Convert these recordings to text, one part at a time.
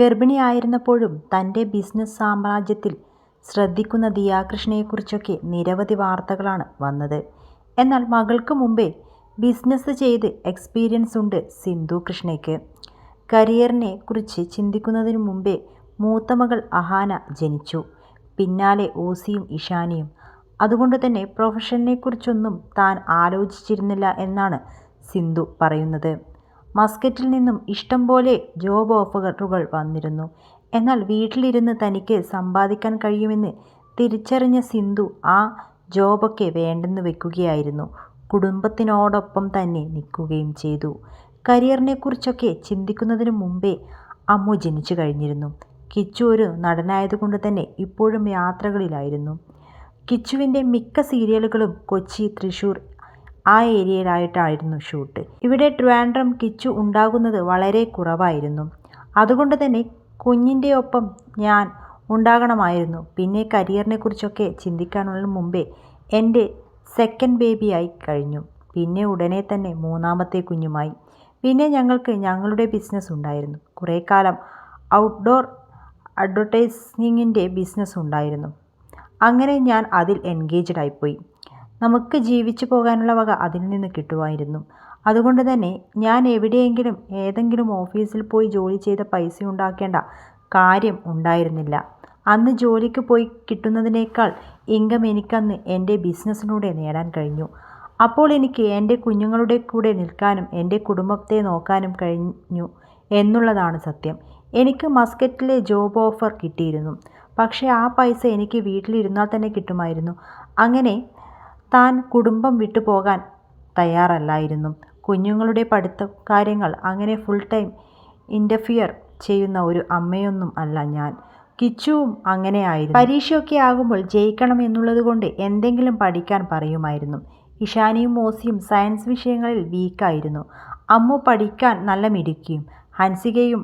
ഗർഭിണിയായിരുന്നപ്പോഴും തൻ്റെ ബിസിനസ് സാമ്രാജ്യത്തിൽ ശ്രദ്ധിക്കുന്ന ദിയാകൃഷ്ണയെക്കുറിച്ചൊക്കെ നിരവധി വാർത്തകളാണ് വന്നത്. എന്നാൽ മകൾക്ക് മുമ്പേ ബിസിനസ് ചെയ്ത് എക്സ്പീരിയൻസ് ഉണ്ട് സിന്ധു കൃഷ്ണയ്ക്ക്. കരിയറിനെ കുറിച്ച് ചിന്തിക്കുന്നതിനു മുമ്പേ മൂത്ത മകൾ അഹാന ജനിച്ചു. പിന്നാലെ ഓസിയും ഇഷാനിയും. അതുകൊണ്ട് തന്നെ പ്രൊഫഷനെക്കുറിച്ചൊന്നും താൻ ആലോചിച്ചിരുന്നില്ല എന്നാണ് സിന്ധു പറയുന്നത്. മസ്കറ്റിൽ നിന്നും ഇഷ്ടം പോലെ ജോബ് ഓഫറുകൾ വന്നിരുന്നു. എന്നാൽ വീട്ടിലിരുന്ന് തനിക്ക് സമ്പാദിക്കാൻ കഴിയുമെന്ന് തിരിച്ചറിഞ്ഞ സിന്ധു ആ ജോബൊക്കെ വേണ്ടെന്ന് വെക്കുകയായിരുന്നു. കുടുംബത്തിനോടൊപ്പം തന്നെ നിൽക്കുകയും ചെയ്തു. കരിയറിനെക്കുറിച്ചൊക്കെ ചിന്തിക്കുന്നതിന് മുമ്പേ അമ്മു ജനിച്ചു കഴിഞ്ഞിരുന്നു. കിച്ചു ഒരു നടനായതുകൊണ്ട് തന്നെ ഇപ്പോഴും യാത്രകളിലായിരുന്നു. കിച്ചുവിൻ്റെ മിക്ക സീരിയലുകളും കൊച്ചി, തൃശ്ശൂർ ആ ഏരിയയിലായിട്ടായിരുന്നു ഷൂട്ട്. ഇവിടെ ട്രിവാൻഡ്രം കിച്ചു ഉണ്ടാകുന്നത് വളരെ കുറവായിരുന്നു. അതുകൊണ്ട് തന്നെ കുഞ്ഞിൻ്റെ ഒപ്പം ഞാൻ ഉണ്ടാകണമായിരുന്നു. പിന്നെ കരിയറിനെക്കുറിച്ചൊക്കെ ചിന്തിക്കാനുള്ള മുമ്പേ എൻ്റെ സെക്കൻഡ് ബേബിയായി കഴിഞ്ഞു. പിന്നെ ഉടനെ തന്നെ മൂന്നാമത്തെ കുഞ്ഞുമായി. പിന്നെ ഞങ്ങൾക്ക് ഞങ്ങളുടെ ബിസിനസ് ഉണ്ടായിരുന്നു. കുറേ കാലം ഔട്ട്ഡോർ അഡ്വർടൈസിങ്ങിൻ്റെ ബിസിനസ് ഉണ്ടായിരുന്നു. അങ്ങനെ ഞാൻ അതിൽ എൻഗേജ്ഡ് ആയിപ്പോയി. നമുക്ക് ജീവിച്ചു പോകാനുള്ള വക അതിൽ നിന്ന് കിട്ടുമായിരുന്നു. അതുകൊണ്ട് തന്നെ ഞാൻ എവിടെയെങ്കിലും ഏതെങ്കിലും ഓഫീസിൽ പോയി ജോലി ചെയ്ത പൈസ ഉണ്ടാക്കേണ്ട കാര്യം ഉണ്ടായിരുന്നില്ല. അന്ന് ജോലിക്ക് പോയി കിട്ടുന്നതിനേക്കാൾ ഇൻകം എനിക്കന്ന് എൻ്റെ ബിസിനസ്സിലൂടെ നേടാൻ കഴിഞ്ഞു. അപ്പോൾ എനിക്ക് എൻ്റെ കുഞ്ഞുങ്ങളുടെ കൂടെ നിൽക്കാനും എൻ്റെ കുടുംബത്തെ നോക്കാനും കഴിഞ്ഞു എന്നുള്ളതാണ് സത്യം. എനിക്ക് മസ്കറ്റിലെ ജോബ് ഓഫർ കിട്ടിയിരുന്നു. പക്ഷേ ആ പൈസ എനിക്ക് വീട്ടിലിരുന്നാൽ തന്നെ കിട്ടുമായിരുന്നു. അങ്ങനെ താൻ കുടുംബം വിട്ടു പോകാൻ തയ്യാറല്ലായിരുന്നു. കുഞ്ഞുങ്ങളുടെ പഠിത്ത കാര്യങ്ങൾ അങ്ങനെ ഫുൾ ടൈം ഇൻ്റർഫിയർ ചെയ്യുന്ന ഒരു അമ്മയൊന്നും അല്ല ഞാൻ. കിച്ചുവും അങ്ങനെയായിരുന്നു. പരീക്ഷയൊക്കെ ആകുമ്പോൾ ജയിക്കണം എന്നുള്ളത് കൊണ്ട് എന്തെങ്കിലും പഠിക്കാൻ പറയുമായിരുന്നു. ഇഷാനിയും ഓസിയും സയൻസ് വിഷയങ്ങളിൽ വീക്കായിരുന്നു. അമ്മു പഠിക്കാൻ നല്ല മിടുക്കിയും. ഹൻസികയും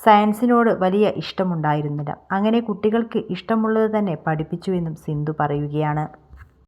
സയൻസിനോട് വലിയ ഇഷ്ടമുണ്ടായിരുന്നില്ല. അങ്ങനെ കുട്ടികൾക്ക് ഇഷ്ടമുള്ളത് തന്നെ പഠിപ്പിച്ചുവെന്നും സിന്ധു പറയുകയാണ്.